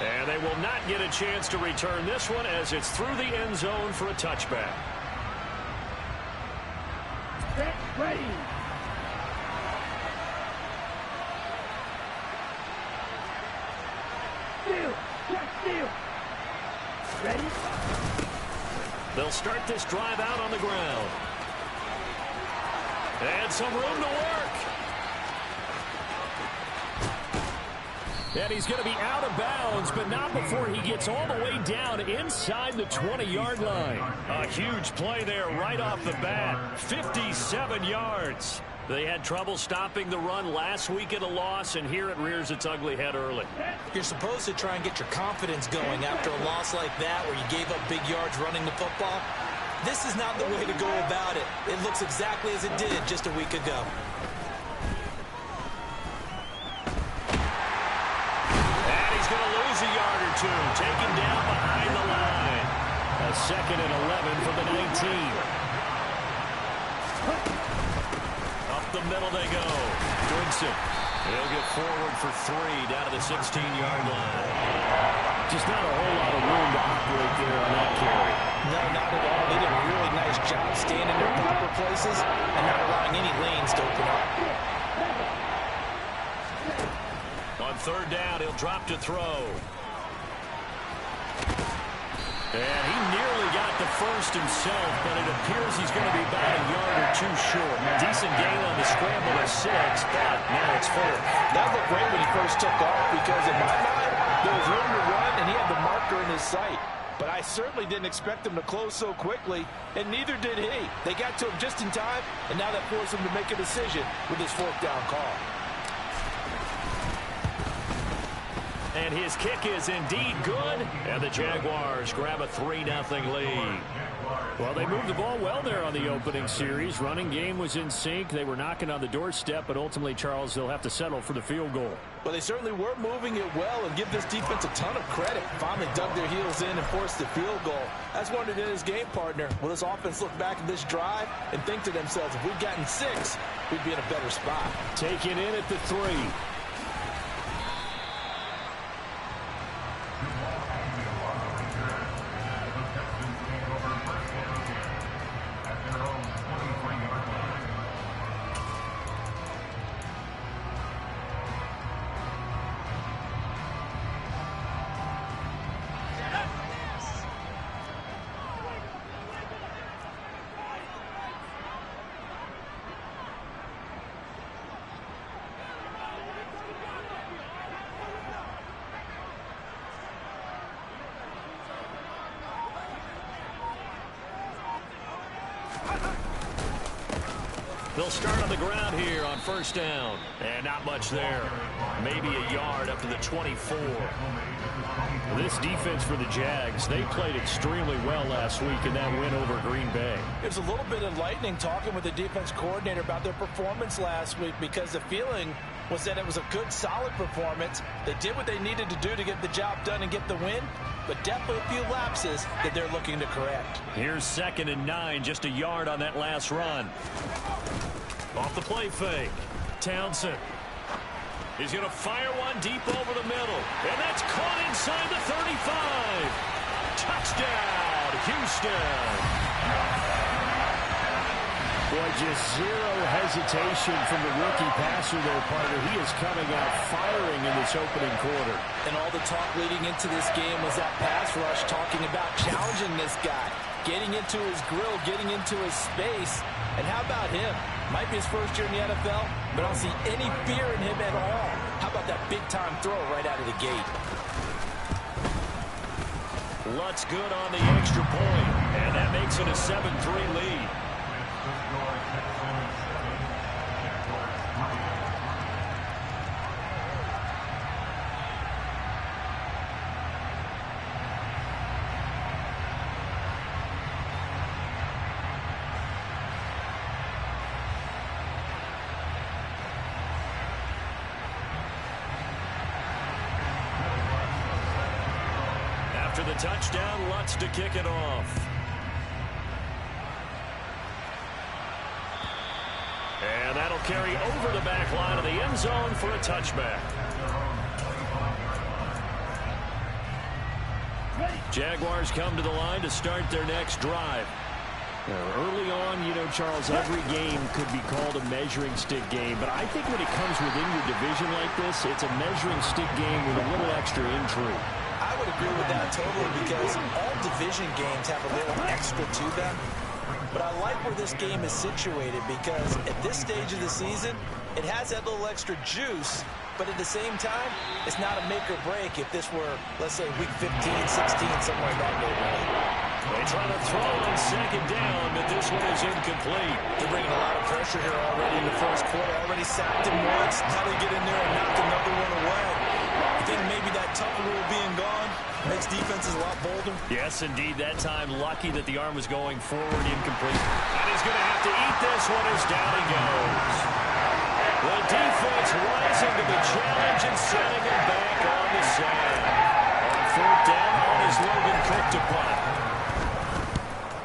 And they will not get a chance to return this one as it's through the end zone for a touchback. Set, ready. Steal, check, steal. Ready? They'll start this drive out on the ground. And some room to work. And he's going to be out of bounds, but not before he gets all the way down inside the 20-yard line. A huge play there right off the bat. 57 yards. They had trouble stopping the run last week at a loss, and here it rears its ugly head early. You're supposed to try and get your confidence going after a loss like that where you gave up big yards running the football. This is not the way to go about it. It looks exactly as it did just a week ago. And he's going to lose a yard or two, taken down behind the line. A 2nd and 11 for the 19. Up the middle they go. Goodson. He'll get forward for 3 down to the 16-yard line. Just not a whole lot of room to operate there on that carry. No, not at all. They did a really nice job staying in their proper places and not allowing any lanes to open up. On 3rd down, he'll drop to throw. And he nearly got the first himself, but it appears he's going to be about a yard or 2 short. Decent gain on the scramble of 6, but now it's 4th. That looked great when he first took off because in my mind, there was room to run and he had the marker in his sight. But I certainly didn't expect him to close so quickly, and neither did he. They got to him just in time, and now that forced him to make a decision with his 4th down call. And his kick is indeed good, and the Jaguars grab a 3-0 lead. Well, they moved the ball well there on the opening series. Running game was in sync. They were knocking on the doorstep, but ultimately, Charles, they'll have to settle for the field goal. Well, they certainly were moving it well, and give this defense a ton of credit. Finally dug their heels in and forced the field goal. That's wondered in his game partner. Will this offense look back at this drive and think to themselves, if we'd gotten 6, we'd be in a better spot. Taken in at the 3. They'll start on the ground here on 1st down. And not much there. Maybe a yard up to the 24. This defense for the Jags, they played extremely well last week in that win over Green Bay. It was a little bit enlightening talking with the defense coordinator about their performance last week because the feeling was that it was a good, solid performance. They did what they needed to do to get the job done and get the win, but definitely a few lapses that they're looking to correct. Here's 2nd and 9, just a yard on that last run. Off the play fake. Townsend. He's going to fire one deep over the middle. And that's caught inside the 35. Touchdown, Houston. Boy, just zero hesitation from the rookie passer there, partner. He is coming out firing in this opening quarter. And all the talk leading into this game was that pass rush, talking about challenging this guy, getting into his grill, getting into his space. And how about him? Might be his first year in the NFL, but I don't see any fear in him at all. How about that big-time throw right out of the gate? Lutz good on the extra point, and that makes it a 7-3 lead. After the touchdown, Lutz to kick it off. And that'll carry over the back line of the end zone for a touchback. Jaguars come to the line to start their next drive. Early on, you know, Charles, every game could be called a measuring stick game. But I think when it comes within your division like this, it's a measuring stick game with a little extra intrigue. I would agree with that totally because all division games have a little extra to them. But I like where this game is situated because at this stage of the season, it has that little extra juice. But at the same time, it's not a make or break if this were, let's say, week 15, 16, somewhere in that neighborhood. They try to throw on second down, but this one is incomplete. They're bringing a lot of pressure here already in the first quarter. Already sacked him once. Now they get in there and knock another one away. I think maybe that tough rule being gone makes defenses a lot bolder. Yes, indeed. That time, lucky that the arm was going forward, incomplete. And he's going to have to eat this one as down he goes. The defense rising to the challenge and sending him back on the side. On third down, on is Logan Cook to punt.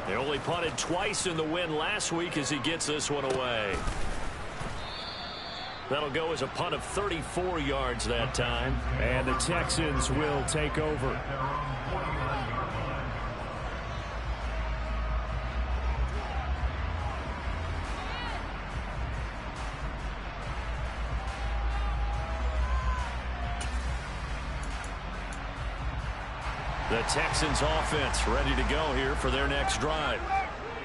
They only punted twice in the win last week as he gets this one away. That'll go as a punt of 34 yards that time. And the Texans will take over. The Texans offense ready to go here for their next drive.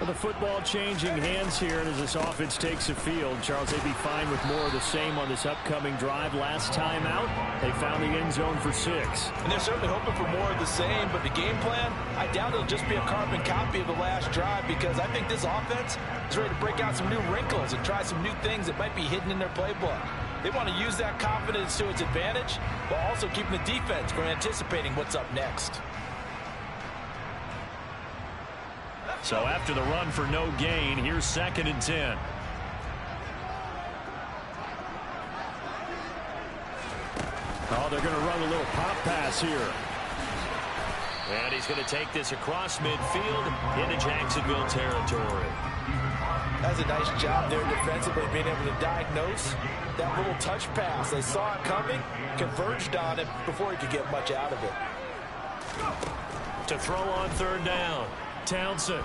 Well, the football changing hands here, and as this offense takes the field, Charles, they'd be fine with more of the same on this upcoming drive. Last time out, they found the end zone for 6. And they're certainly hoping for more of the same, but the game plan, I doubt it'll just be a carbon copy of the last drive because I think this offense is ready to break out some new wrinkles and try some new things that might be hidden in their playbook. They want to use that confidence to its advantage while also keeping the defense from anticipating what's up next. So after the run for no gain, here's 2nd and 10. Oh, they're going to run a little pop pass here. And he's going to take this across midfield into Jacksonville territory. That's a nice job there defensively, being able to diagnose that little touch pass. They saw it coming, converged on it before he could get much out of it. To throw on 3rd down. Townsend.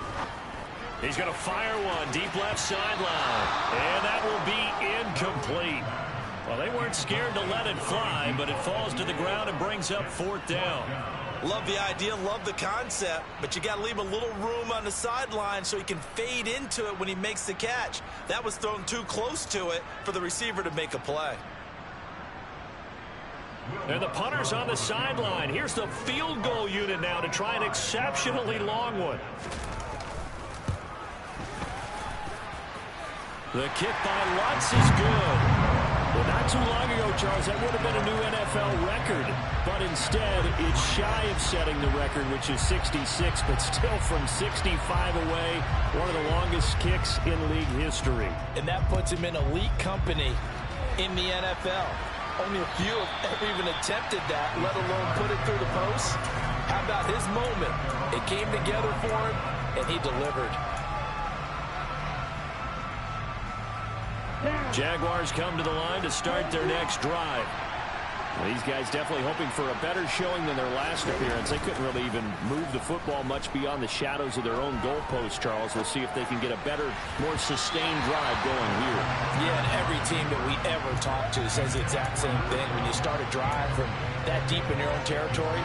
He's going to fire one deep left sideline. And that will be incomplete. Well, they weren't scared to let it fly, but it falls to the ground and brings up 4th down. Love the idea, love the concept, but you got to leave a little room on the sideline so he can fade into it when he makes the catch. That was thrown too close to it for the receiver to make a play. And the punter's on the sideline. Here's the field goal unit now to try an exceptionally long one. The kick by Lutz is good. Well, not too long ago, Charles, that would have been a new NFL record. But instead, it's shy of setting the record, which is 66, but still from 65 away, one of the longest kicks in league history. And that puts him in elite company in the NFL. Only a few have ever even attempted that, let alone put it through the post. How about his moment? It came together for him, and he delivered. Jaguars come to the line to start their next drive. Well, these guys definitely hoping for a better showing than their last appearance. They couldn't really even move the football much beyond the shadows of their own goalpost, Charles. We'll see if they can get a better, more sustained drive going here. Yeah, and every team that we ever talk to says the exact same thing. When you start a drive from that deep in your own territory,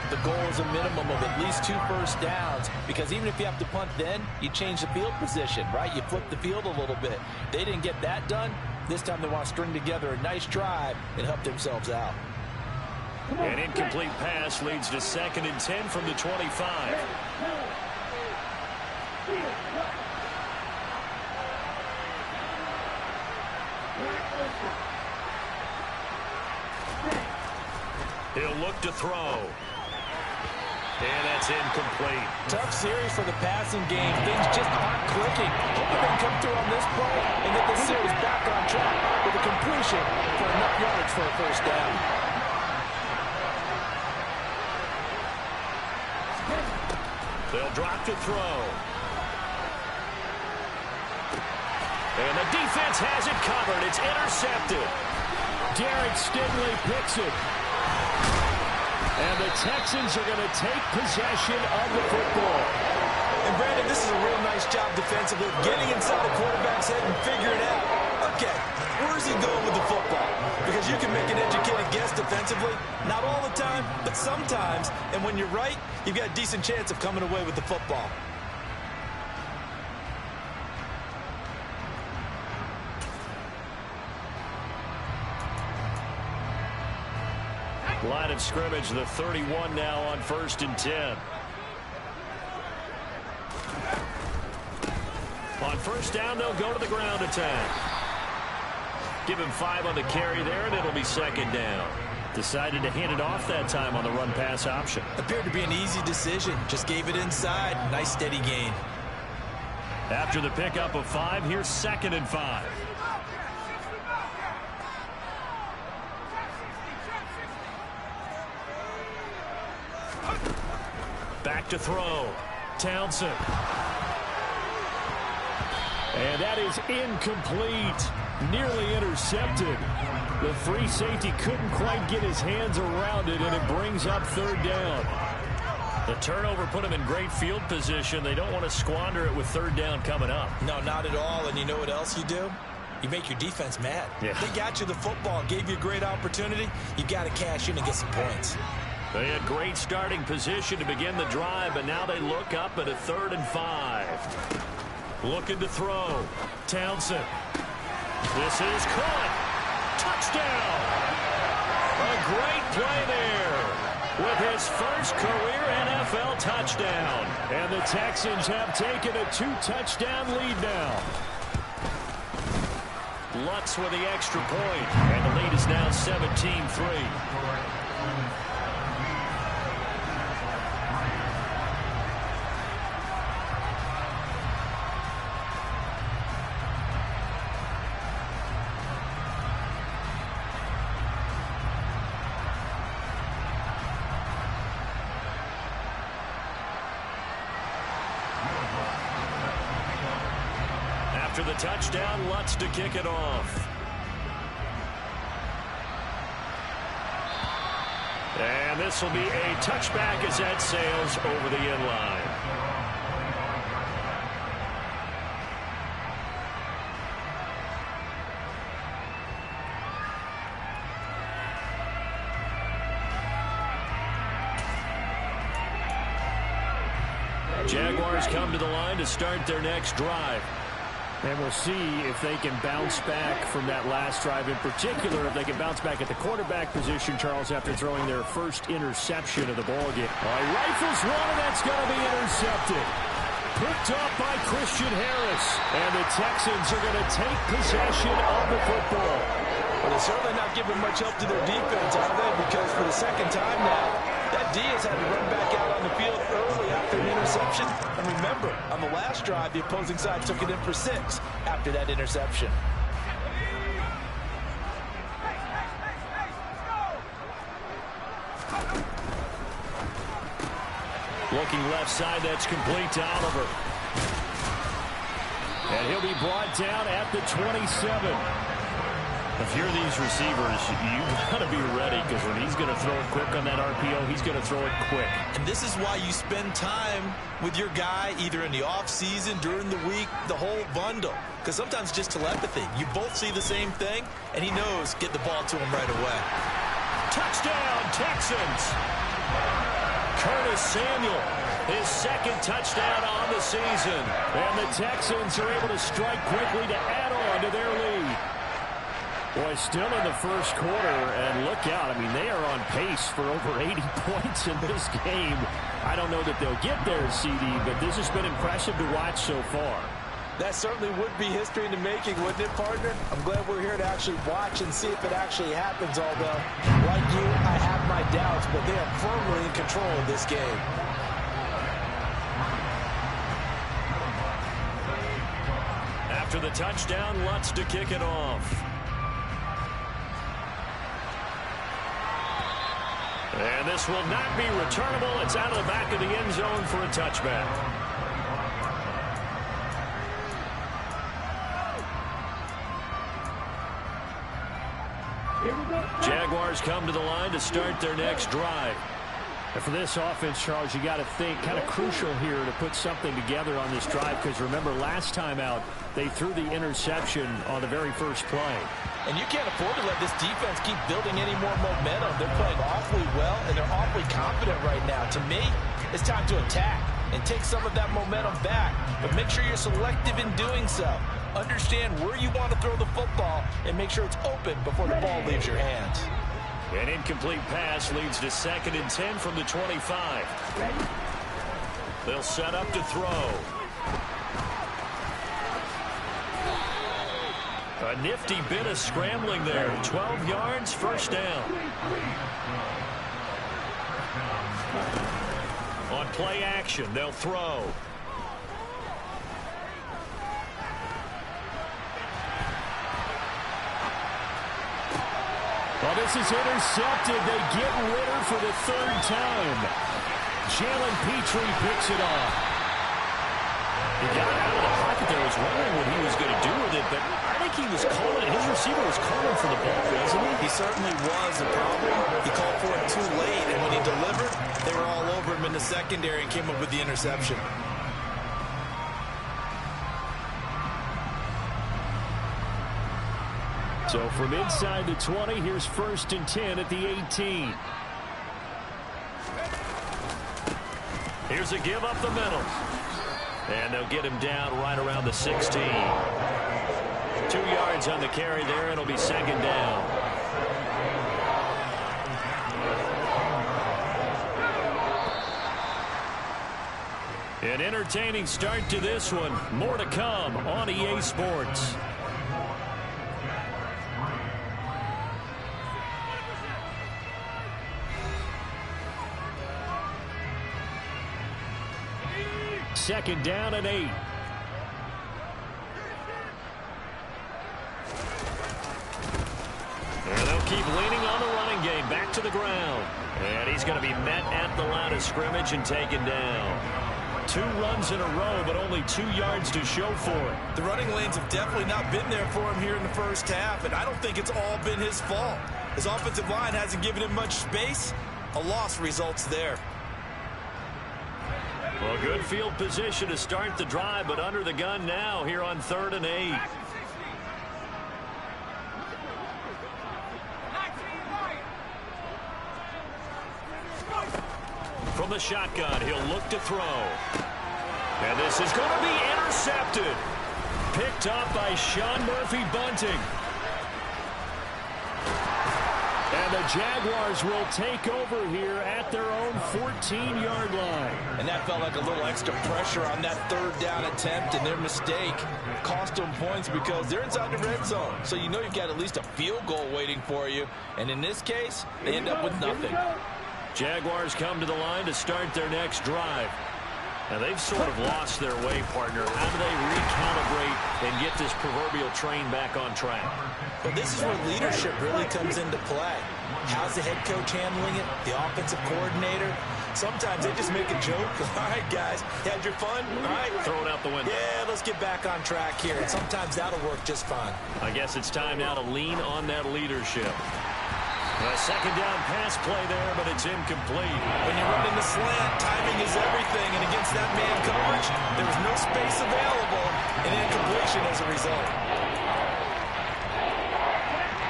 the goal is a minimum of at least 2 first downs, because even if you have to punt then, you change the field position, right? You flip the field a little bit. They didn't get that done. This time they want to string together a nice drive and help themselves out. An incomplete pass leads to 2nd and 10 from the 25. He'll look to throw. And that's incomplete. Tough series for the passing game. Things just aren't clicking. Hoping they can come through on this play and get this series back on track with a completion for enough yards for a first down. They'll drop to throw. And the defense has it covered. It's intercepted. Derek Stingley picks it. And the Texans are going to take possession of the football. And Brandon, this is a real nice job defensively, getting inside the quarterback's head and figuring out, okay, where's he going with the football? Because you can make an educated guess defensively, not all the time, but sometimes. And when you're right, you've got a decent chance of coming away with the football. Line of scrimmage, the 31 now on 1st and 10. On 1st down, they'll go to the ground attack. Give him 5 on the carry there, and it'll be 2nd down. Decided to hand it off that time on the run-pass option. Appeared to be an easy decision. Just gave it inside. Nice, steady gain. After the pickup of 5, here's 2nd and 5. Back to throw. Townsend. And that is incomplete. Nearly intercepted. The free safety couldn't quite get his hands around it, and it brings up 3rd down. The turnover put him in great field position. They don't want to squander it with 3rd down coming up. No, not at all. And you know what else you do? You make your defense mad. Yeah. They got you the football, gave you a great opportunity. You got to cash in and get some points. They had great starting position to begin the drive, but now they look up at a 3rd and 5. Looking to throw. Townsend. This is caught. Touchdown. A great play there with his first career NFL touchdown. And the Texans have taken a 2-touchdown lead now. Lutz with the extra point, and the lead is now 17-3. After the touchdown, Lutz to kick it off. And this will be a touchback as that sails over the end line. Jaguars come to the line to start their next drive. And we'll see if they can bounce back from that last drive, in particular, if they can bounce back at the quarterback position, Charles, after throwing their first interception of the ballgame. Rifles one, and that's going to be intercepted. Picked up by Christian Harris. And the Texans are going to take possession of the football. Well, they're certainly not giving much help to their defense, are they? Because for the 2nd time now, that Diaz had to run back out on the field early after an interception. And remember, on the last drive, the opposing side took it in for 6 after that interception. Looking left side, that's complete to Oliver. And he'll be brought down at the 27. If you're these receivers, you've got to be ready, because when he's going to throw it quick on that RPO, he's going to throw it quick. And this is why you spend time with your guy, either in the offseason, during the week, the whole bundle. Because sometimes just telepathy. You both see the same thing, and he knows, get the ball to him right away. Touchdown, Texans! Curtis Samuel, his 2nd touchdown on the season. And the Texans are able to strike quickly to add on to their lead. Boy, still in the first quarter, and look out. I mean, they are on pace for over 80 points in this game. I don't know that they'll get there, CD, but this has been impressive to watch so far. That certainly would be history in the making, wouldn't it, partner? I'm glad we're here to actually watch and see if it actually happens, although, like you, I have my doubts, but they are firmly in control of this game. After the touchdown, Lutz to kick it off. And this will not be returnable. It's out of the back of the end zone for a touchback. Jaguars come to the line to start their next drive. And for this offense, Charles, you got to think kind of crucial here to put something together on this drive, because remember last time out they threw the interception on the very first play. And you can't afford to let this defense keep building any more momentum. They're playing awfully well, and they're awfully confident right now. To me, it's time to attack and take some of that momentum back. But make sure you're selective in doing so. Understand where you want to throw the football and make sure it's open before the ball leaves your hands. An incomplete pass leads to 2nd and 10 from the 25. They'll set up to throw. A nifty bit of scrambling there. 12 yards, first down. On play action, they'll throw. Well, this is intercepted. They get Ritter for the 3rd time. Jalen Petrie picks it off. He got out of the pocket there. I was wondering what he was going to do with it, but I think he was calling. His receiver was calling for the ball, wasn't he? He certainly was. The problem, he called for it too late, and when he delivered, they were all over him in the secondary and came up with the interception. So from inside the 20, here's 1st and 10 at the 18. Here's a give up the middle. And they'll get him down right around the 16. 2 yards on the carry there. It'll be 2nd down. An entertaining start to this one. More to come on EA Sports. Second down and 8. And they'll keep leaning on the running game. Back to the ground. And he's going to be met at the line of scrimmage and taken down. 2 runs in a row, but only 2 yards to show for it. The running lanes have definitely not been there for him here in the first half, and I don't think it's all been his fault. His offensive line hasn't given him much space. A loss results there. Well, good field position to start the drive, but under the gun now here on 3rd and 8. From the shotgun, he'll look to throw. And this is going to be intercepted. Picked up by Sean Murphy-Bunting. And the Jaguars will take over here at their own 14-yard line. And that felt like a little extra pressure on that 3rd down attempt, and their mistake cost them points because they're inside the red zone. So you know you've got at least a field goal waiting for you. And in this case, they end up with nothing. Jaguars come to the line to start their next drive. Now, they've sort of lost their way, partner. How do they recalibrate and get this proverbial train back on track? Well, this is where leadership really comes into play. How's the head coach handling it? The offensive coordinator? Sometimes they just make a joke. All right, guys, had your fun? All right. Throw it out the window. Yeah, let's get back on track here. And sometimes that'll work just fine. I guess it's time now to lean on that leadership. A 2nd down pass play there, but it's incomplete. When you run in the slant, timing is everything. And against that man coverage, there was no space available, and incompletion as a result.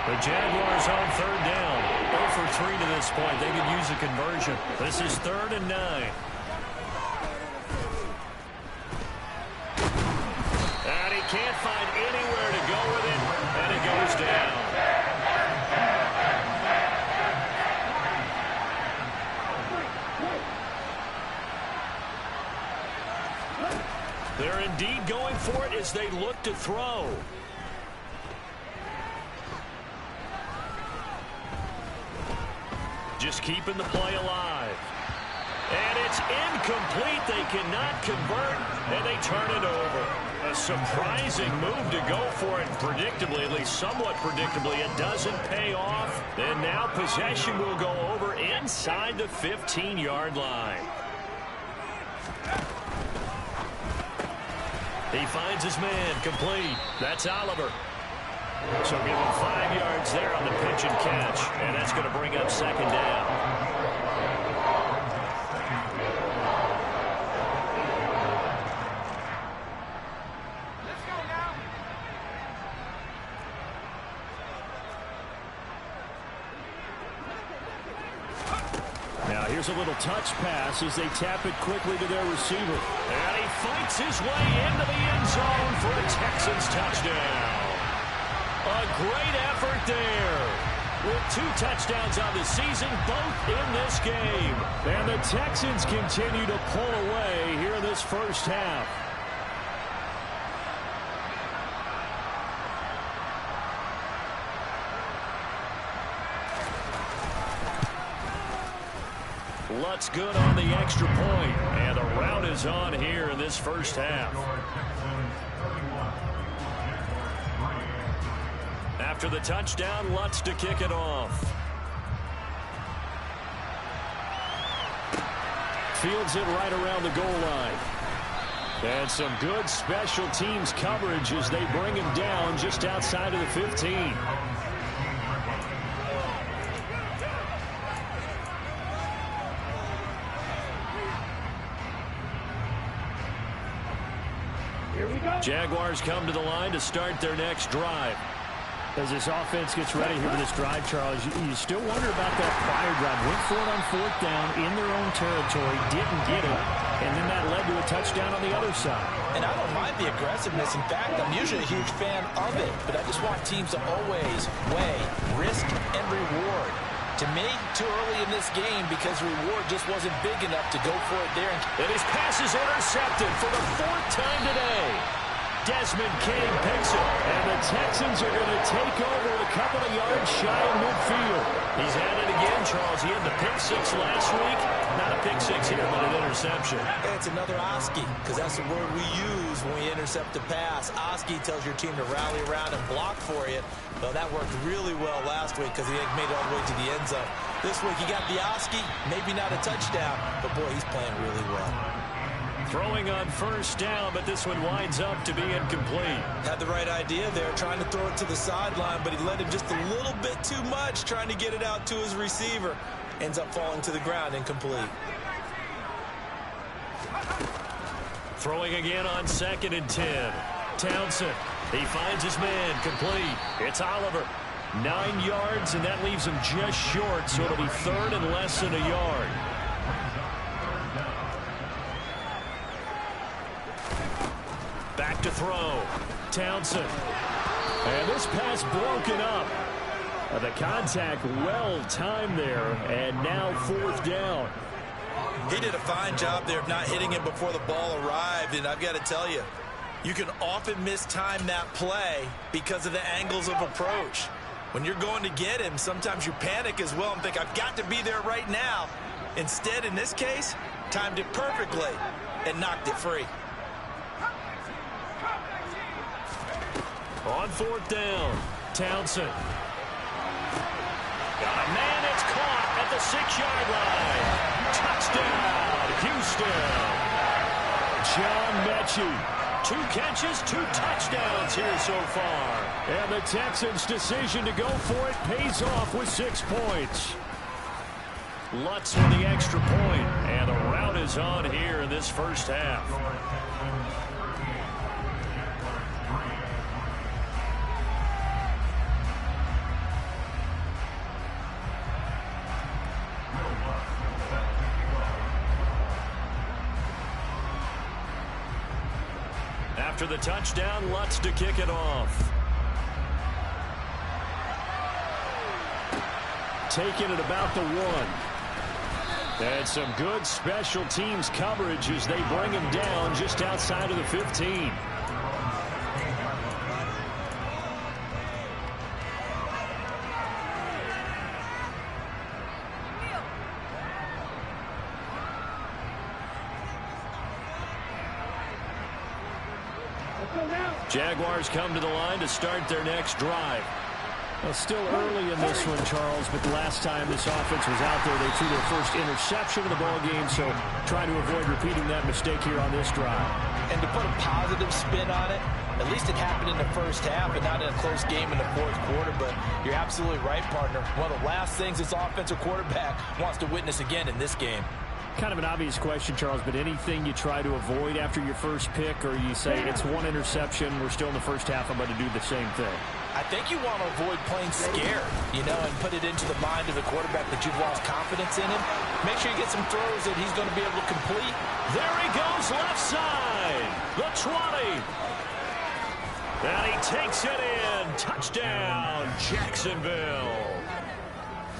The Jaguars on 3rd down. 0 for 3 to this point. They could use a conversion. This is 3rd and 9. And he can't find anywhere to go with it, and it goes down. They're indeed going for it as they look to throw. Just keeping the play alive. And it's incomplete. They cannot convert, and they turn it over. A surprising move to go for it. Predictably, at least somewhat predictably, it doesn't pay off. And now possession will go over inside the 15-yard line. He finds his man, complete. That's Oliver. So give him 5 yards there on the pitch and catch. And that's going to bring up 2nd down. Here's a little touch pass as they tap it quickly to their receiver. And he fights his way into the end zone for a Texans touchdown. A great effort there. With 2 touchdowns on the season, both in this game. And the Texans continue to pull away here in this first half. Lutz good on the extra point, and the rout is on here in this first half. After the touchdown, Lutz to kick it off. Fields it right around the goal line. And some good special teams coverage as they bring him down just outside of the 15. Jaguars come to the line to start their next drive. As this offense gets ready here for this drive, Charles, you still wonder about that prior drive. Went for it on 4th down in their own territory, didn't get it, and then that led to a touchdown on the other side. And I don't mind the aggressiveness. In fact, I'm usually a huge fan of it, but I just want teams to always weigh risk and reward. To me, too early in this game because reward just wasn't big enough to go for it there. And his pass is intercepted for the 4th time today. Desmond King picks it, and the Texans are going to take over a couple of yards shy of midfield. He's at it again, Charles. He had the pick 6 last week. Not a pick 6 here, but an interception. It's another Oski, because that's the word we use when we intercept a pass. Oski tells your team to rally around and block for you. Well, that worked really well last week because he made it all the way to the end zone. This week he got the Oski, maybe not a touchdown, but boy, he's playing really well. Throwing on 1st down, but this one winds up to be incomplete. Had the right idea there, trying to throw it to the sideline, but he let him just a little bit too much, trying to get it out to his receiver. Ends up falling to the ground, incomplete. Throwing again on 2nd and 10. Townsend, he finds his man, complete. It's Oliver. 9 yards, and that leaves him just short, so it'll be 3rd and less than a yard. Back to throw. Townsend. And this pass broken up. The contact well timed there, and now 4th down. He did a fine job there of not hitting him before the ball arrived, and I've got to tell you, you can often mistime that play because of the angles of approach. When you're going to get him, sometimes you panic as well and think, I've got to be there right now. Instead, in this case, timed it perfectly and knocked it free. On 4th down, Townsend. Got a man, it's caught at the 6-yard line. Touchdown, Houston. John Mechie. 2 catches, 2 touchdowns here so far. And the Texans' decision to go for it pays off with 6 points. Lutz with the extra point, and the rout is on here in this first half. After the touchdown, Lutz to kick it off. Taking it about the 1. And some good special teams coverage as they bring him down just outside of the 15. Jaguars come to the line to start their next drive. Well, still early in this one, Charles, but the last time this offense was out there, they threw their first interception of the ball game, so try to avoid repeating that mistake here on this drive. And to put a positive spin on it, at least it happened in the first half and not in a close game in the 4th quarter, but you're absolutely right, partner. One of the last things this offensive quarterback wants to witness again in this game. Kind of an obvious question, Charles, but anything you try to avoid after your first pick, or you say it's 1 interception, we're still in the first half, I'm going to do the same thing? I think you want to avoid playing scared, you know, and put it into the mind of the quarterback that you've lost confidence in him. Make sure you get some throws that he's going to be able to complete. There he goes, left side. The 20. And he takes it in. Touchdown, Jacksonville.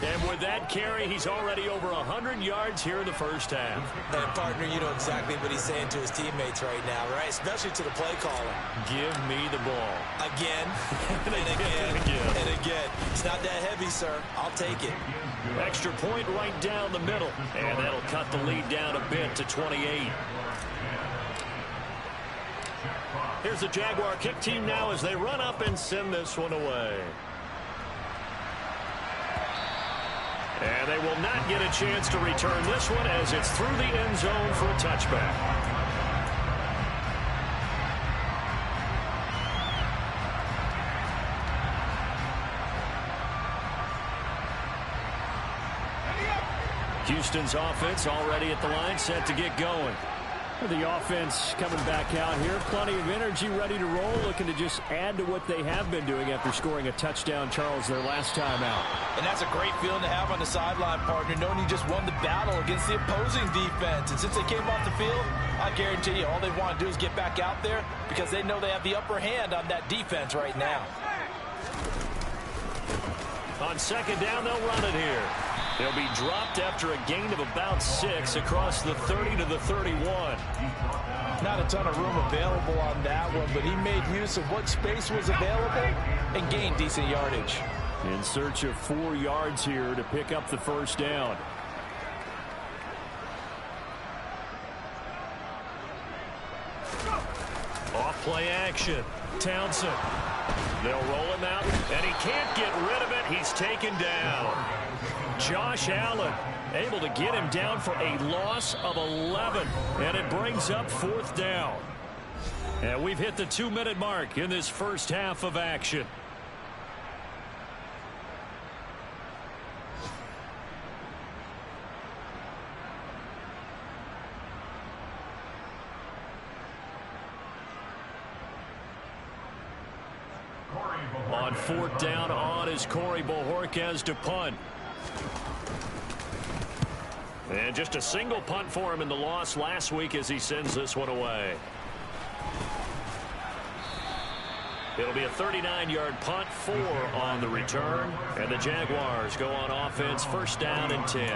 And with that carry, he's already over 100 yards here in the first half. And, partner, you know exactly what he's saying to his teammates right now, right? Especially to the play caller. Give me the ball. Again, and again, and again. It's not that heavy, sir. I'll take it. Extra point right down the middle. And that'll cut the lead down a bit to 28. Here's the Jaguar kick team now as they run up and send this one away. And they will not get a chance to return this one as it's through the end zone for a touchback. Houston's offense already at the line, set to get going. The offense coming back out here. Plenty of energy, ready to roll, looking to just add to what they have been doing after scoring a touchdown, Charles, their last time out. And that's a great feeling to have on the sideline, partner, knowing you just won the battle against the opposing defense. And since they came off the field, I guarantee you all they want to do is get back out there because they know they have the upper hand on that defense right now. On second down, they'll run it here. They'll be dropped after a gain of about 6 across the 30 to the 31. Not a ton of room available on that one, but he made use of what space was available and gained decent yardage. In search of 4 yards here to pick up the first down. Off play action. Townsend. They'll roll him out, and he can't get rid of it. He's taken down. Josh Allen able to get him down for a loss of 11, and it brings up fourth down. And we've hit the 2-minute mark in this first half of action. On fourth down, on is Corey Bojorquez to punt. And just a single punt for him in the loss last week as he sends this one away. It'll be a 39-yard punt, 4 on the return. And the Jaguars go on offense, first down and 10.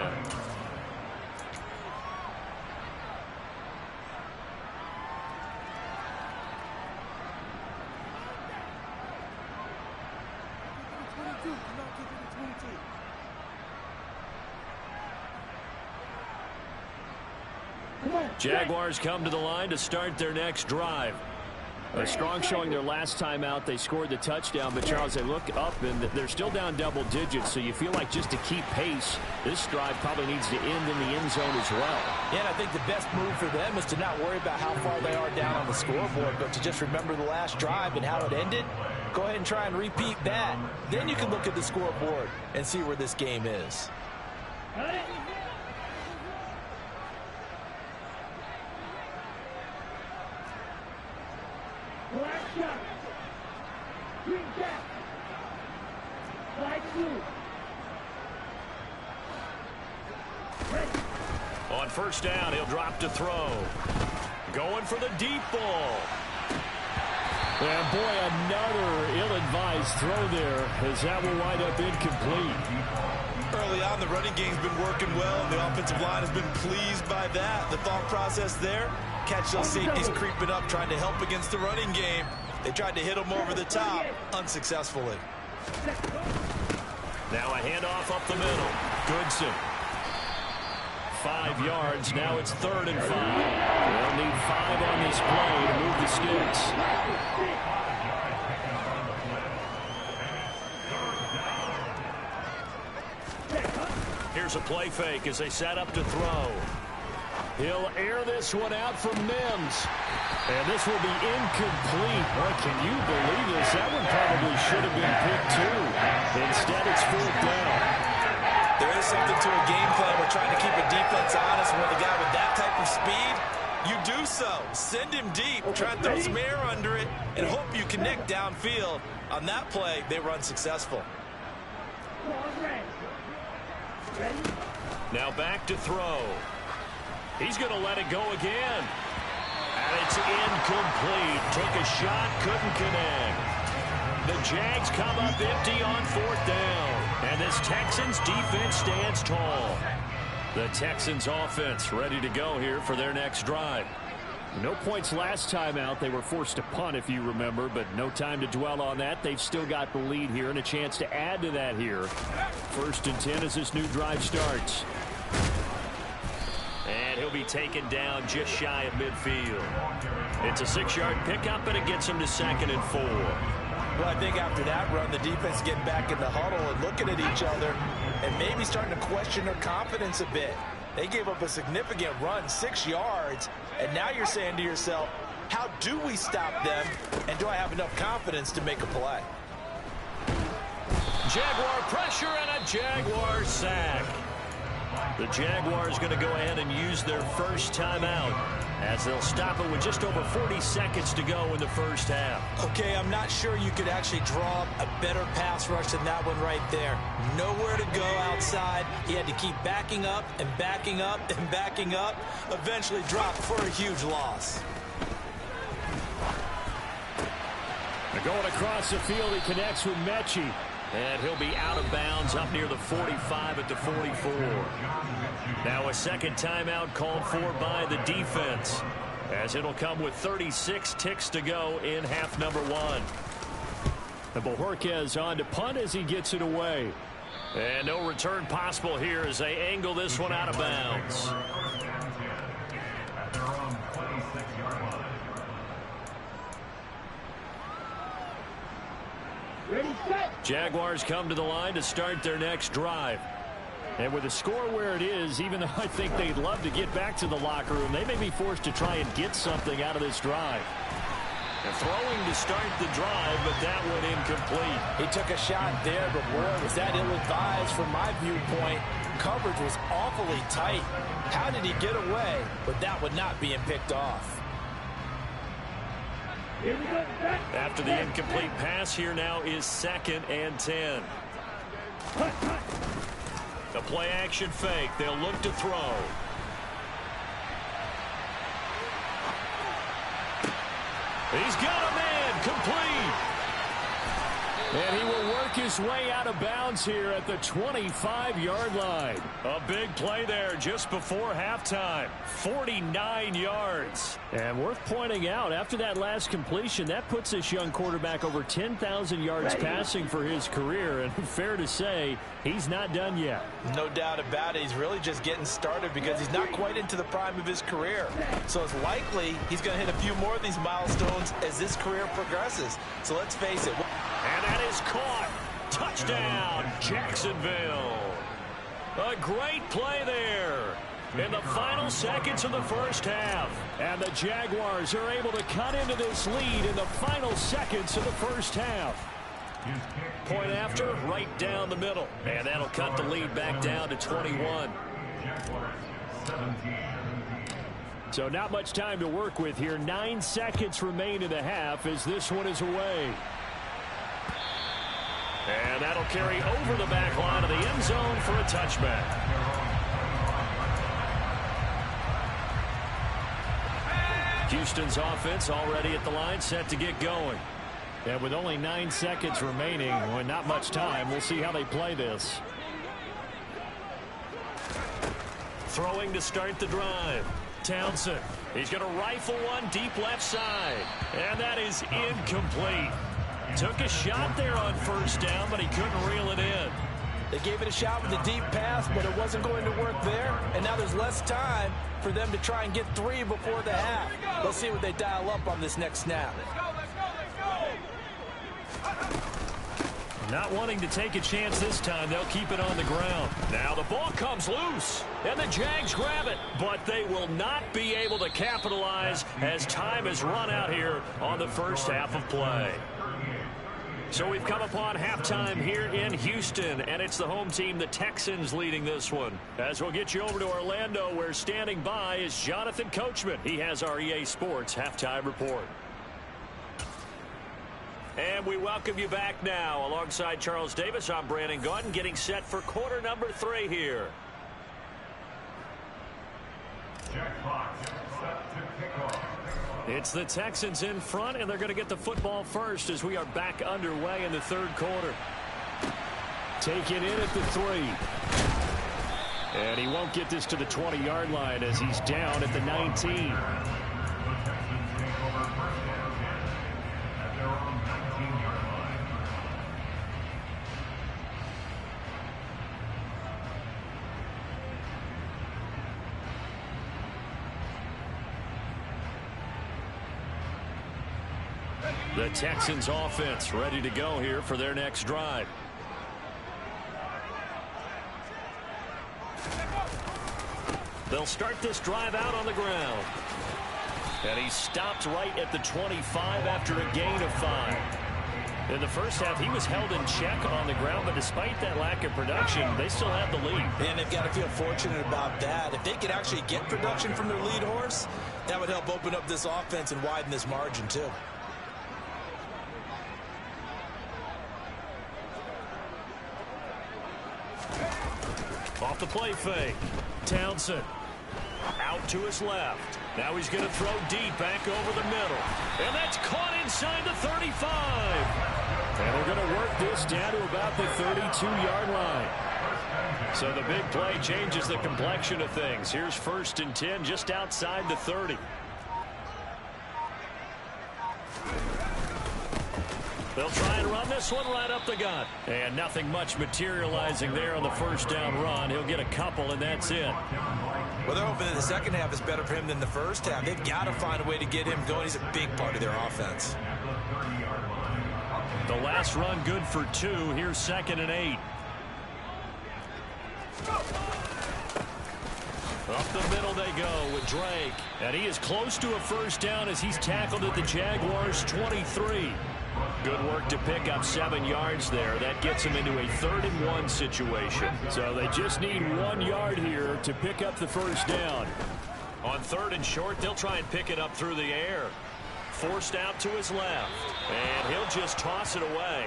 Jaguars come to the line to start their next drive. A strong showing their last time out. They scored the touchdown, but Charles, they look up and they're still down double digits, so you feel like just to keep pace, this drive probably needs to end in the end zone as well. Yeah, and I think the best move for them is to not worry about how far they are down on the scoreboard, but to just remember the last drive and how it ended. Go ahead and try and repeat that. Then you can look at the scoreboard and see where this game is. Black shot. Green cap. Light blue. Ready. On first down, he'll drop to throw. Going for the deep ball. And boy, another ill-advised throw there as that will wind up incomplete. Early on, the running game's been working well, and the offensive line has been pleased by that. The thought process there, catch those safeties creeping up, trying to help against the running game. They tried to hit him over the top, unsuccessfully. Now a handoff up the middle. Goodson. 5 yards. Now it's 3rd and 5. They'll need 5 on this play to move the sticks. Here's a play fake as they set up to throw. He'll air this one out from Mims. And this will be incomplete. Boy, can you believe this? That one probably should have been picked too. Instead, it's 4th down. There is something to a game plan. We're trying to keep a defense honest. When the guy with that type of speed, You do so. Send him deep. Try and throw some air under it and hope you connect downfield. On that play, they were unsuccessful. Now back to throw. He's going to let it go again. And it's incomplete. Took a shot, couldn't connect. The Jags come up empty on 4th down. And this Texans defense stands tall. The Texans offense ready to go here for their next drive. No points last time out. They were forced to punt, if you remember, but no time to dwell on that. They've still got the lead here and a chance to add to that here. 1st and 10 as this new drive starts. And he'll be taken down just shy of midfield. It's a 6-yard pickup, and it gets him to 2nd and 4. Well, I think after that run, the defense getting back in the huddle and looking at each other and maybe starting to question their confidence a bit. They gave up a significant run, 6 yards, and now you're saying to yourself, how do we stop them, and do I have enough confidence to make a play? Jaguar pressure and a Jaguar sack. The Jaguars going to go ahead and use their first timeout as they'll stop it with just over 40 seconds to go in the first half. Okay, I'm not sure you could actually draw up a better pass rush than that one right there. Nowhere to go outside. He had to keep backing up and backing up and backing up. Eventually dropped for a huge loss. They're going across the field. He connects with Mechie. And he'll be out of bounds up near the 45 at the 44. Now a second timeout called for by the defense, as it'll come with 36 ticks to go in half number 1. And Bojorquez on to punt as he gets it away. And no return possible here as they angle this one out of bounds. Jaguars come to the line to start their next drive. And with the score where it is, even though I think they'd love to get back to the locker room, they may be forced to try and get something out of this drive. And throwing to start the drive, but that one incomplete. He took a shot there, but boy, was that ill-advised from my viewpoint. Coverage was awfully tight. How did he get away? But that would not being picked off. After the incomplete pass, here now is 2nd and 10. The play action fake. They'll look to throw. He's got a man complete. And he will work his way out of bounds here at the 25-yard line. A big play there just before halftime. 49 yards. And worth pointing out, after that last completion, that puts this young quarterback over 10,000 yards passing for his career. And fair to say, he's not done yet. No doubt about it. He's really just getting started because he's not quite into the prime of his career. So it's likely he's going to hit a few more of these milestones as this career progresses. So let's face it. And that is caught. Touchdown, Jacksonville. A great play there in the final seconds of the first half. And the Jaguars are able to cut into this lead in the final seconds of the first half. Point after, right down the middle. And that'll cut the lead back down to 21. So not much time to work with here. 9 seconds remain in the half as this one is away. And that'll carry over the back line of the end zone for a touchback. Houston's offense already at the line, set to get going. And with only 9 seconds remaining, well, not much time, we'll see how they play this. Throwing to start the drive. Townsend. He's going to rifle one deep left side. And that is incomplete. Took a shot there on first down, but he couldn't reel it in. They gave it a shot with a deep pass, but it wasn't going to work there. And now there's less time for them to try and get 3 before the half. Let's see what they dial up on this next snap. Not wanting to take a chance this time, they'll keep it on the ground. Now the ball comes loose, and the Jags grab it, but they will not be able to capitalize as time has run out here on the first half of play. So we've come upon halftime here in Houston, and it's the home team, the Texans, leading this one. As we'll get you over to Orlando, where standing by is Jonathan Coachman. He has our EA Sports halftime report. And we welcome you back now. Alongside Charles Davis, I'm Brandon Gaudin, getting set for quarter number 3 here. It's the Texans in front, and they're going to get the football first as we are back underway in the third quarter. Taken in at the 3. And he won't get this to the 20-yard line as he's down at the 19. The Texans offense ready to go here for their next drive. They'll start this drive out on the ground. And he stopped right at the 25 after a gain of 5. In the first half, he was held in check on the ground, but despite that lack of production, they still have the lead. And they've got to feel fortunate about that. If they could actually get production from their lead horse, that would help open up this offense and widen this margin too. Off the play fake. Townsend out to his left. Now he's going to throw deep back over the middle. And that's caught inside the 35. And they're going to work this down to about the 32-yard line. So the big play changes the complexion of things. Here's 1st and 10 just outside the 30. They'll try and run this one right up the gut. And nothing much materializing there on the first down run. He'll get a couple, and that's it. Well, they're hoping that the second half is better for him than the first half. They've got to find a way to get him going. He's a big part of their offense. The last run good for 2. Here's 2nd and 8. Up the middle they go with Drake. And he is close to a first down as he's tackled at the Jaguars' 23. Good work to pick up 7 yards there. That gets him into a 3rd and 1 situation. So they just need 1 yard here to pick up the first down. On 3rd and short, they'll try and pick it up through the air. Forced out to his left. And he'll just toss it away.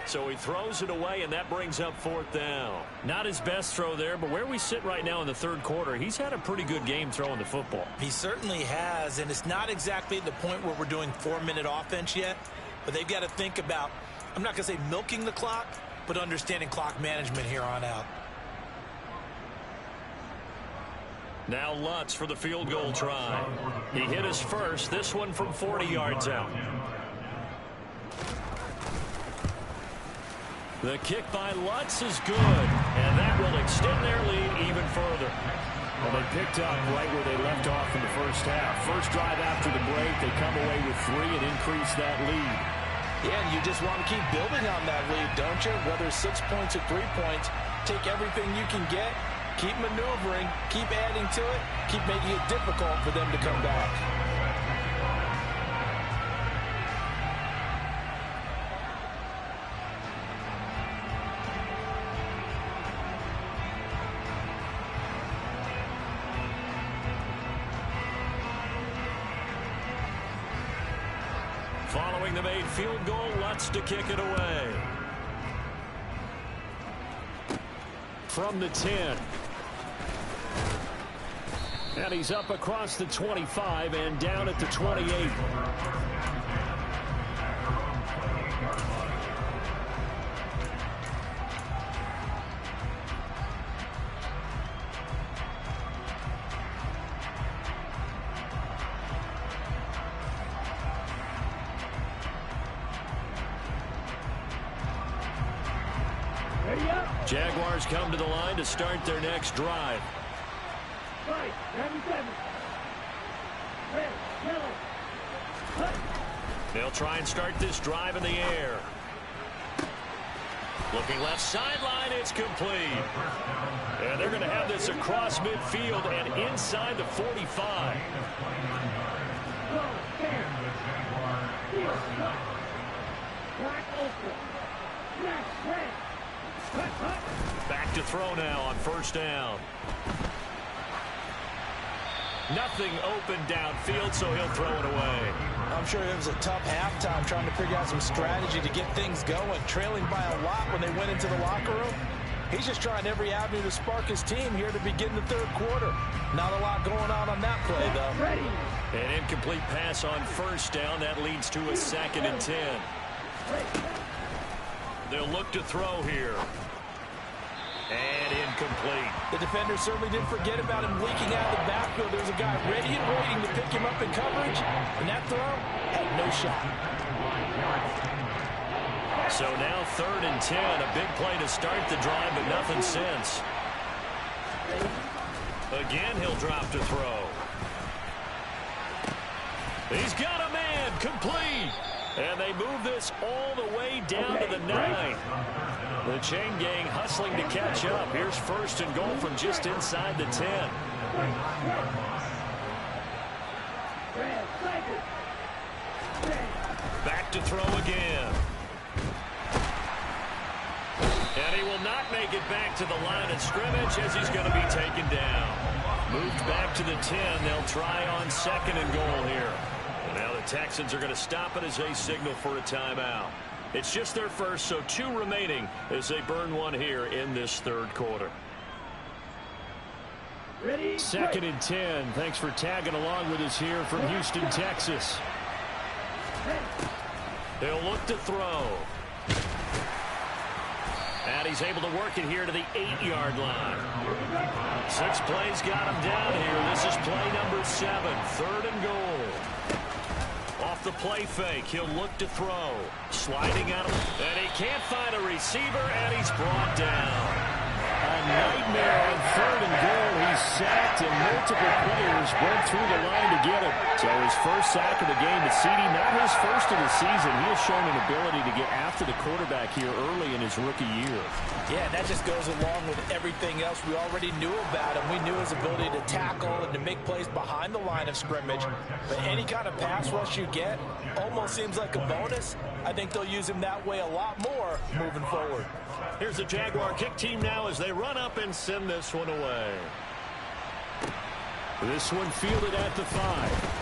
So he throws it away, and that brings up 4th down. Not his best throw there, but where we sit right now in the third quarter, he's had a pretty good game throwing the football. He certainly has, and it's not exactly at the point where we're doing 4-minute offense yet. But they've got to think about, I'm not going to say milking the clock, but understanding clock management here on out. Now Lutz for the field goal try. He hit his first, this one from 40 yards out. The kick by Lutz is good, and that will extend their lead even further. Well, they picked up right where they left off in the first half. First drive after the break, they come away with 3 and increase that lead. Yeah, and you just want to keep building on that lead, don't you? Whether 6 points or 3 points, take everything you can get, keep maneuvering, keep adding to it, keep making it difficult for them to come back. Following the made field goal, Lutz to kick it away. From the 10. And he's up across the 25 and down at the 28. Jaguars come to the line to start their next drive. Right, 97. Red, yellow. Cut. They'll try and start this drive in the air. Looking left sideline, it's complete. And they're going to have this across midfield and inside the 45. Clock open. Yes, red. Cut. Back to throw now on first down. Nothing open downfield, so he'll throw it away. I'm sure it was a tough halftime trying to figure out some strategy to get things going. Trailing by a lot when they went into the locker room. He's just trying every avenue to spark his team here to begin the third quarter. Not a lot going on that play, though. An incomplete pass on first down. That leads to a 2nd and 10. They'll look to throw here. And incomplete. The defender certainly didn't forget about him leaking out of the backfield. There's a guy ready and waiting to pick him up in coverage. And that throw had no shot. So now 3rd and 10. A big play to start the drive, but nothing since. Again, he'll drop to throw. He's got a man. Complete. And they move this all the way down to the 9. The chain gang hustling to catch up. Here's 1st and goal from just inside the 10. Back to throw again. And he will not make it back to the line of scrimmage as he's going to be taken down. Moved back to the 10. They'll try on 2nd and goal here. And now the Texans are going to stop it as they signal for a timeout. It's just their first, so 2 remaining as they burn one here in this third quarter. 2nd and 10. Thanks for tagging along with us here from Houston, Texas. They'll look to throw. And he's able to work it here to the 8-yard line. 6 plays got him down here. This is play number 7. 3rd and goal. Off the play fake, he'll look to throw. Sliding out, and he can't find a receiver, and he's brought down. A nightmare on 3rd and goal. He's sacked, and multiple players went through the line to get him. So his first sack of the game to CD, not his first of the season. He has shown an ability to get after the quarterback here early in his rookie year. Yeah, that just goes along with everything else we already knew about him. We knew his ability to tackle and to make plays behind the line of scrimmage. But any kind of pass rush you get almost seems like a bonus. I think they'll use him that way a lot more moving forward. Here's the Jaguar kick team now as they run up and send this one away. This one fielded at the 5.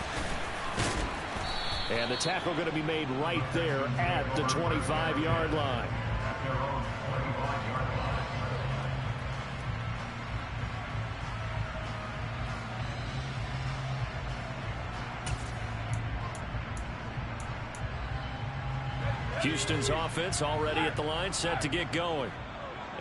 And the tackle going to be made right there at the 25-yard line. Houston's offense already at the line, set to get going.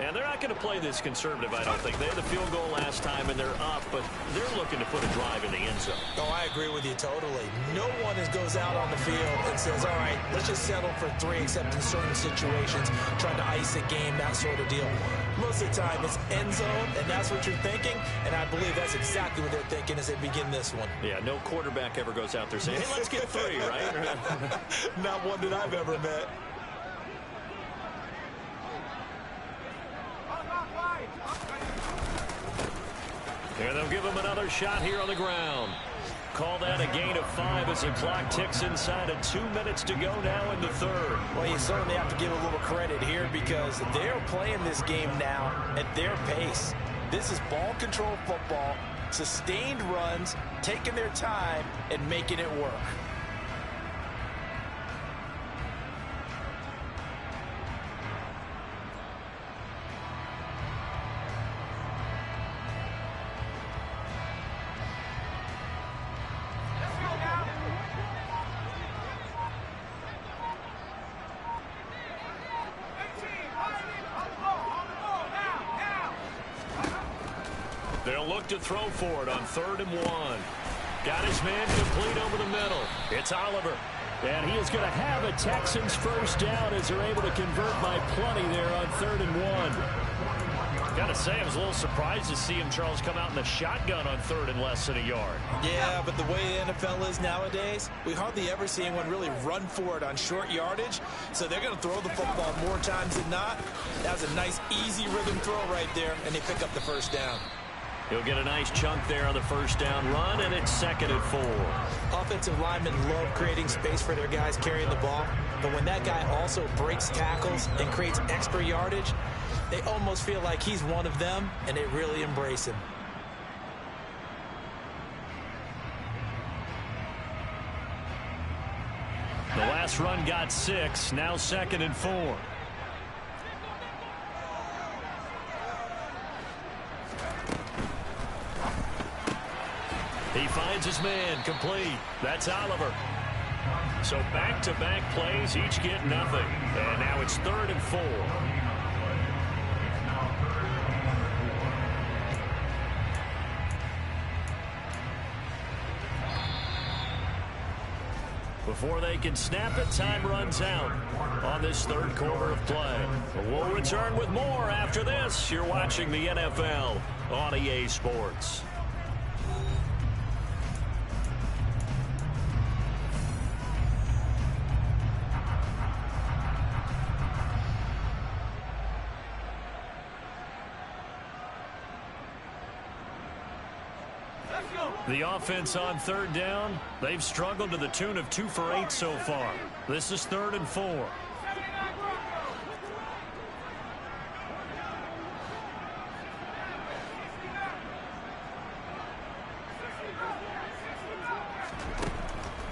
And they're not going to play this conservative, I don't think. They had the field goal last time, and they're up, but they're looking to put a drive in the end zone. Oh, I agree with you totally. No one goes out on the field and says, all right, let's just settle for 3, except in certain situations, trying to ice a game, that sort of deal. Most of the time, it's end zone, and that's what you're thinking, and I believe that's exactly what they're thinking as they begin this one. Yeah, no quarterback ever goes out there saying, hey, let's get 3, right? Not one that I've ever met. And they'll give him another shot here on the ground. Call that a gain of 5 as the clock ticks inside of 2 minutes to go now in the third. Well, you certainly have to give a little credit here because they're playing this game now at their pace. This is ball control football, sustained runs, taking their time, and making it work. They'll look to throw for it on 3rd and 1. Got his man complete over the middle. It's Oliver. And he is going to have a Texans first down as they're able to convert by plenty there on 3rd and 1. Got to say, I was a little surprised to see him, Charles, come out in the shotgun on 3rd and less than a yard. Yeah, but the way the NFL is nowadays, we hardly ever see anyone really run for it on short yardage. So they're going to throw the football more times than not. That was a nice, easy rhythm throw right there, and they pick up the first down. He'll get a nice chunk there on the first down run, and it's 2nd and 4. Offensive linemen love creating space for their guys carrying the ball, but when that guy also breaks tackles and creates extra yardage, they almost feel like he's one of them, and they really embrace him. The last run got 6, now 2nd and 4. He finds his man, complete. That's Oliver. So back-to-back plays, each get nothing. And now it's 3rd and 4. Before they can snap it, time runs out on this 3rd quarter of play. We'll return with more after this. You're watching the NFL on EA Sports. The offense on 3rd down, they've struggled to the tune of 2 for 8 so far. This is 3rd and 4.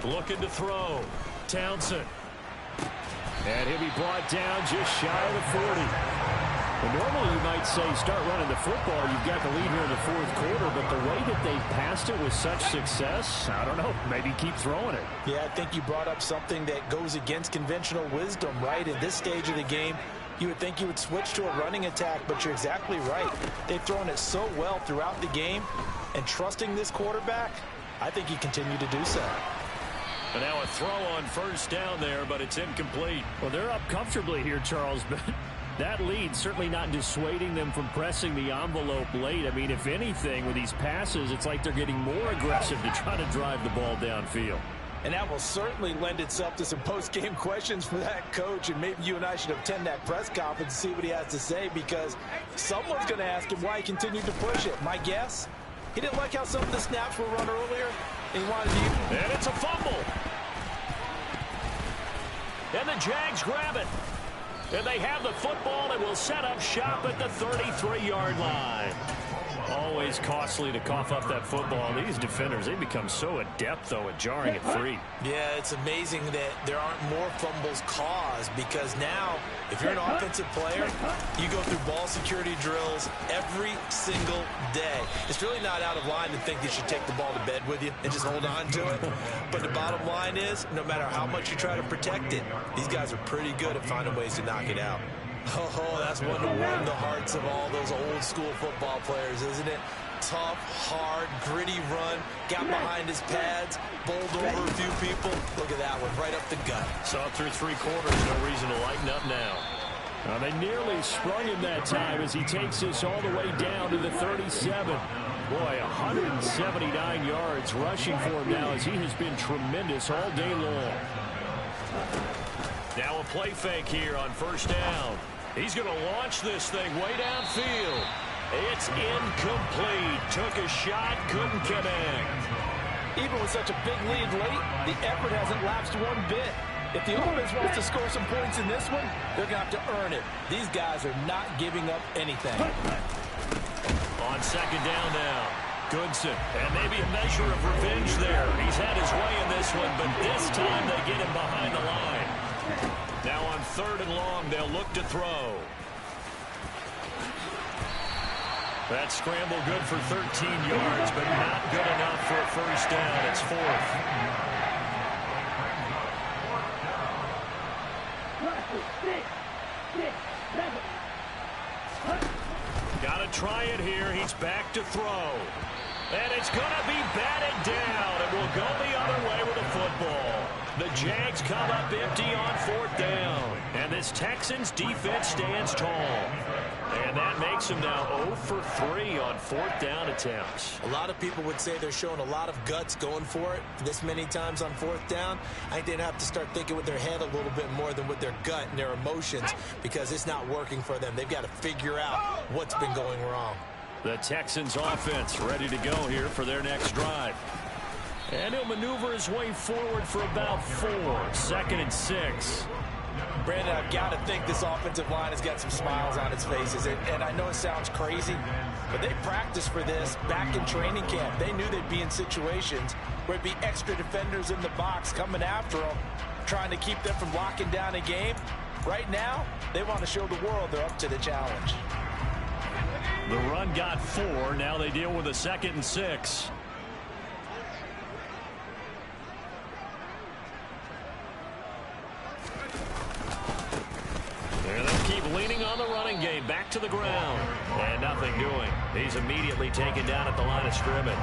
Looking to throw. Townsend. And he'll be brought down just shy of the 40. Well, normally you might say start running the football. You've got the lead here in the 4th quarter, but the way that they passed it with such success, I don't know, maybe keep throwing it. Yeah, I think you brought up something that goes against conventional wisdom, right? In this stage of the game, you would think you would switch to a running attack, but you're exactly right. They've thrown it so well throughout the game, and trusting this quarterback, I think you continue to do so. And now a throw on 1st down there, but it's incomplete. Well, they're up comfortably here, Charles, but that lead certainly not dissuading them from pressing the envelope late. I mean, if anything, with these passes, it's like they're getting more aggressive to try to drive the ball downfield. And that will certainly lend itself to some post-game questions for that coach, and maybe you and I should attend that press conference and see what he has to say, because someone's going to ask him why he continued to push it. My guess, he didn't like how some of the snaps were run earlier, and he wanted to... And it's a fumble. And the Jags grab it. And they have the football and will set up shop at the 33-yard line. Always costly to cough up that football. These defenders, they become so adept, though, at jarring it free. Yeah, it's amazing that there aren't more fumbles caused, because now, if you're an offensive player, you go through ball security drills every single day. It's really not out of line to think you should take the ball to bed with you and just hold on to it. But the bottom line is, no matter how much you try to protect it, these guys are pretty good at finding ways to knock it out. Oh, that's one to warm the hearts of all those old-school football players, isn't it? Tough, hard, gritty run, got behind his pads, bowled over a few people. Look at that one, right up the gut. Saw through 3 quarters, no reason to lighten up now. They nearly sprung him that time as he takes this all the way down to the 37. Boy, 179 yards rushing for him now, as he has been tremendous all day long. Now a play fake here on 1st down. He's going to launch this thing way downfield. It's incomplete. Took a shot, couldn't connect. Even with such a big lead late, the effort hasn't lapsed one bit. If the offense wants to score some points in this one, they're going to have to earn it. These guys are not giving up anything. On 2nd down now, Goodson. And maybe a measure of revenge there. He's had his way in this one, but this time they get him behind the line. Now on 3rd and long, they'll look to throw. That scramble good for 13 yards, but not good enough for a 1st down. It's 4th. Got to try it here. He's back to throw. And it's going to be batted down. It will go the other way with the football. The Jags come up empty on 4th down. And this Texans defense stands tall. And that makes them now 0 for 3 on 4th down attempts. A lot of people would say they're showing a lot of guts going for it this many times on 4th down. I think they'd have to start thinking with their head a little bit more than with their gut and their emotions, because it's not working for them. They've got to figure out what's been going wrong. The Texans offense ready to go here for their next drive. And he'll maneuver his way forward for about 4. 2nd and 6. Brandon, I've got to think this offensive line has got some smiles on its faces. And I know it sounds crazy, but they practiced for this back in training camp. They knew they'd be in situations where it'd be extra defenders in the box coming after them, trying to keep them from locking down a game. Right now, they want to show the world they're up to the challenge. The run got 4. Now they deal with a 2nd and 6. And they'll keep leaning on the running game. Back to the ground. And nothing doing. He's immediately taken down at the line of scrimmage.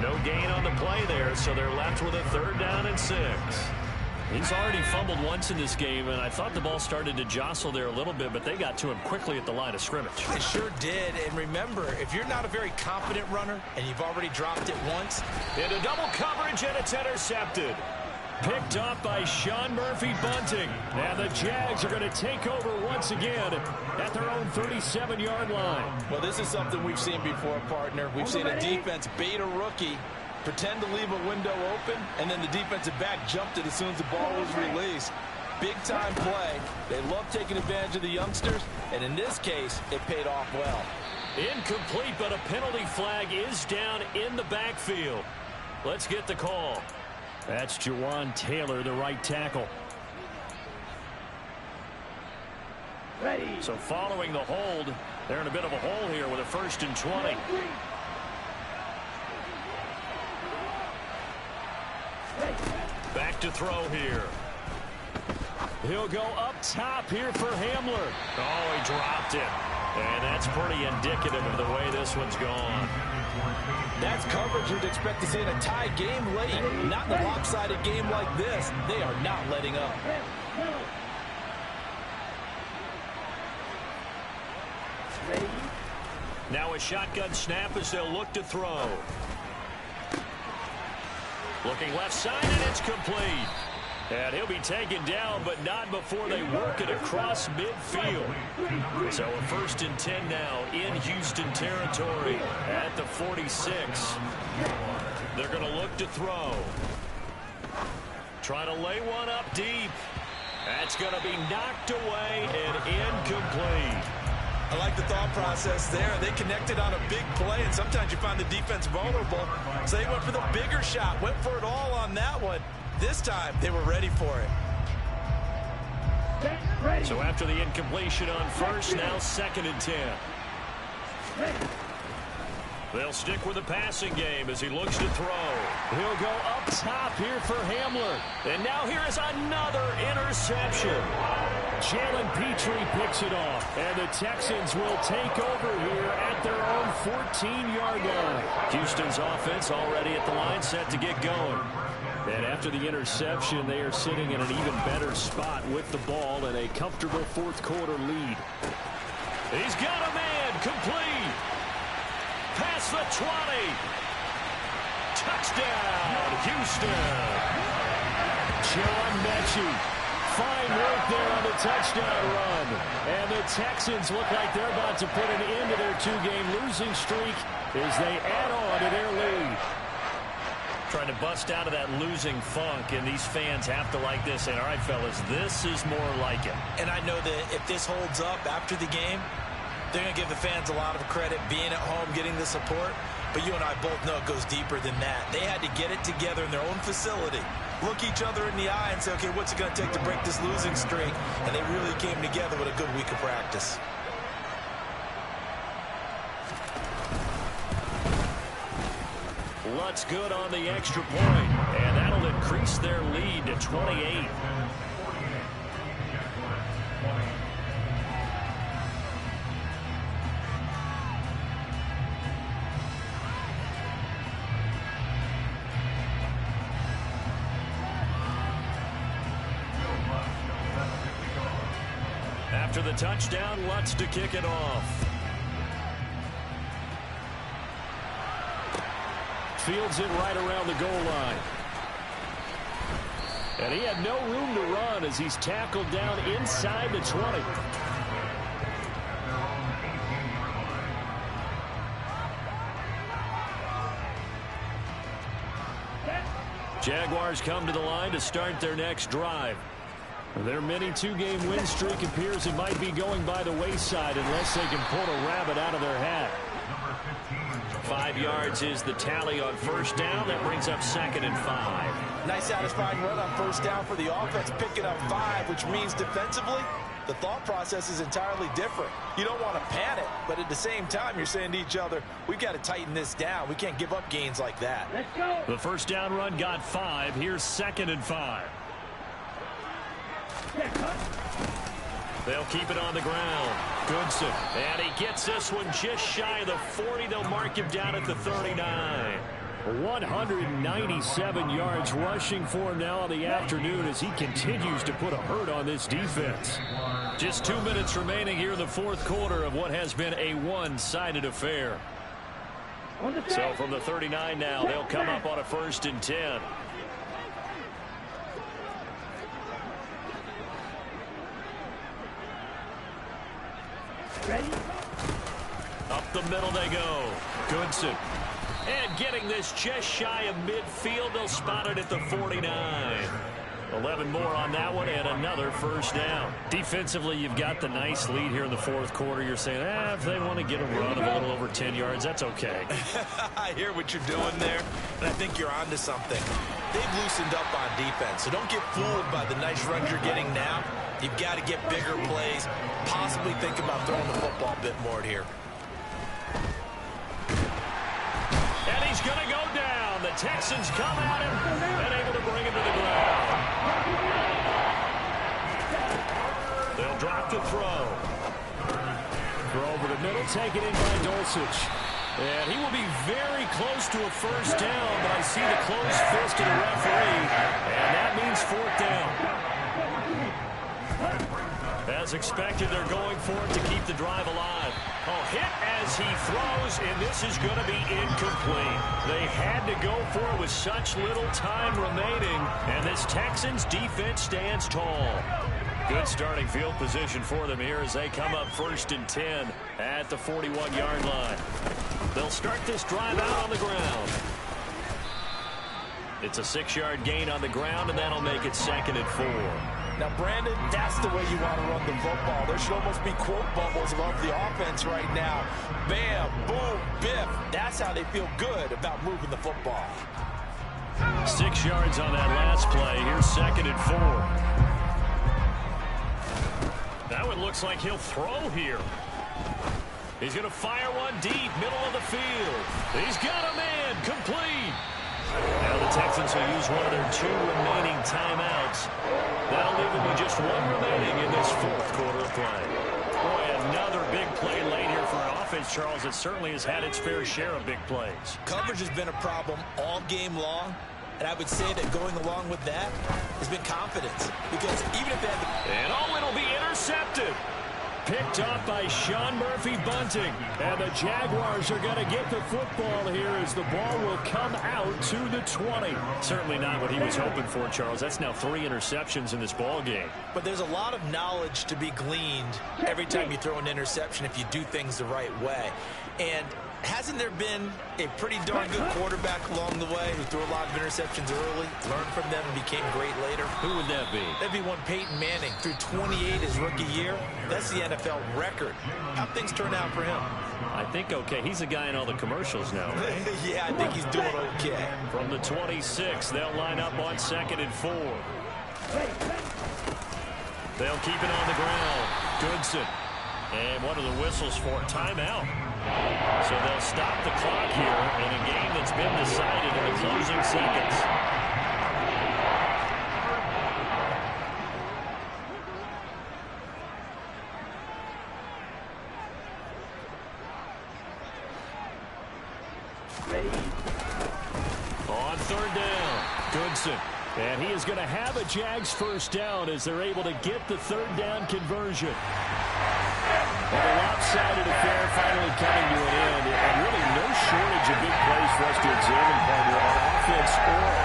No gain on the play there, so they're left with a 3rd down and 6. He's already fumbled once in this game, and I thought the ball started to jostle there a little bit, but they got to him quickly at the line of scrimmage. It sure did, and remember, if you're not a very confident runner and you've already dropped it once. Into double coverage, and it's intercepted. Picked off by Sean Murphy-Bunting. And the Jags are going to take over once again at their own 37-yard line. Well, this is something we've seen before, partner. We've seen a defense bait a rookie, pretend to leave a window open, and then the defensive back jumped it as soon as the ball was released. Big-time play. They love taking advantage of the youngsters, and in this case, it paid off well. Incomplete, but a penalty flag is down in the backfield. Let's get the call. That's Jawan Taylor, the right tackle. Ready. So following the hold, they're in a bit of a hole here with a 1st and 20. Back to throw here. He'll go up top here for Hamler. Oh, he dropped it. And that's pretty indicative of the way this one's gone. That's coverage you'd expect to see in a tie game late. Not in a lopsided game like this. They are not letting up. Now a shotgun snap as they'll look to throw. Looking left side, and it's complete. And he'll be taken down, but not before they work it across midfield. So a 1st and 10 now in Houston territory at the 46. They're going to look to throw. Try to lay one up deep. That's going to be knocked away and incomplete. I like the thought process there. They connected on a big play, and sometimes you find the defense vulnerable. So they went for the bigger shot, went for it all on that one. This time, they were ready for it. So after the incompletion on 1st, now 2nd and 10. They'll stick with the passing game as he looks to throw. He'll go up top here for Hamler. And now here is another interception. Jalen Petrie picks it off. And the Texans will take over here at their own 14-yard line. Houston's offense already at the line, set to get going. And after the interception, they are sitting in an even better spot with the ball and a comfortable 4th quarter lead. He's got a man, complete. Past the 20. Touchdown, Houston. John Mechie. Fine work there on the touchdown run. And the Texans look like they're about to put an end to their 2-game losing streak as they add on to their lead. Trying to bust out of that losing funk, and these fans have to like this. And all right, fellas, this is more like it. And I know that if this holds up after the game, they're going to give the fans a lot of credit being at home, getting the support. But you and I both know it goes deeper than that. They had to get it together in their own facility, look each other in the eye and say, okay, what's it going to take to break this losing streak? And they really came together with a good week of practice. Lutz good on the extra point, and that'll increase their lead to 28. After the touchdown, Lutz to kick it off. Fields it right around the goal line. And he had no room to run as he's tackled down inside the 20. Jaguars come to the line to start their next drive. Their mini two-game win streak appears it might be going by the wayside unless they can pull a rabbit out of their hat. 5 yards is the tally on first down. That brings up 2nd and 5. Nice satisfying run on first down for the offense, picking up 5, which means defensively, the thought process is entirely different. You don't want to panic, but at the same time, you're saying to each other, we've got to tighten this down. We can't give up gains like that. Let's go. The first down run got 5. Here's 2nd and 5. They'll keep it on the ground. Goodson. And he gets this one just shy of the 40. They'll mark him down at the 39. 197 yards rushing for him now in the afternoon as he continues to put a hurt on this defense. Just 2 minutes remaining here in the fourth quarter of what has been a one-sided affair. So from the 39 now, they'll come up on a 1st and 10. Ready? Up the middle they go. Goodson. And getting this just shy of midfield. They'll spot it at the 49. 11 more on that one and another first down. Defensively, you've got the nice lead here in the fourth quarter. You're saying, if they want to get a run of a little over 10 yards, that's okay. I hear what you're doing there, and I think you're onto something. They've loosened up on defense, so don't get fooled by the nice runs you're getting now. You've got to get bigger plays, possibly think about throwing the football a bit more here. And he's going to go down. The Texans come at him and able to bring him to the ground. They'll drop the throw. Throw over the middle, taken in by Dulcich. And he will be very close to a first down, but I see the closed fist of the referee, and that means 4th down. As expected, they're going for it to keep the drive alive. Hit as he throws, and this is going to be incomplete. They had to go for it with such little time remaining, and this Texans defense stands tall. Good starting field position for them here as they come up 1st and 10 at the 41-yard line. They'll start this drive out on the ground. It's a 6-yard gain on the ground, and that'll make it 2nd and 4. Now, Brandon, that's the way you want to run the football. There should almost be quote bubbles above the offense right now. Bam, boom, biff. That's how they feel good about moving the football. 6 yards on that last play. Here's 2nd and 4. That one looks like he'll throw here. He's going to fire one deep, middle of the field. He's got a man, complete. Now the Texans will use one of their 2 remaining timeouts. That'll leave them with just 1 remaining in this fourth quarter of play. Boy, another big play late here for an offense, Charles, that certainly has had its fair share of big plays. Coverage has been a problem all game long, and I would say that going along with that has been confidence. Because even if they had... And it'll be intercepted. Picked up by Sean Murphy-Bunting. And the Jaguars are going to get the football here as the ball will come out to the 20. Certainly not what he was hoping for, Charles. That's now 3 interceptions in this ball game. But there's a lot of knowledge to be gleaned every time you throw an interception if you do things the right way. And hasn't there been a pretty darn good quarterback along the way who threw a lot of interceptions early, learned from them, and became great later? Who would that be? That'd be one Peyton Manning. Threw 28 his rookie year. That's the NFL record. How'd things turn out for him? I think okay. He's the guy in all the commercials now, right? Yeah, I think he's doing okay. From the 26, they'll line up on 2nd and 4. They'll keep it on the ground. Goodson. And one of the whistles for timeout. So they'll stop the clock here in a game that's been decided in the closing seconds. On 3rd down, Goodson. And he is going to have a Jags first down as they're able to get the 3rd down conversion. Well, the lopsided affair finally coming to an end, and really no shortage of big plays for us to examine, partner, on offense or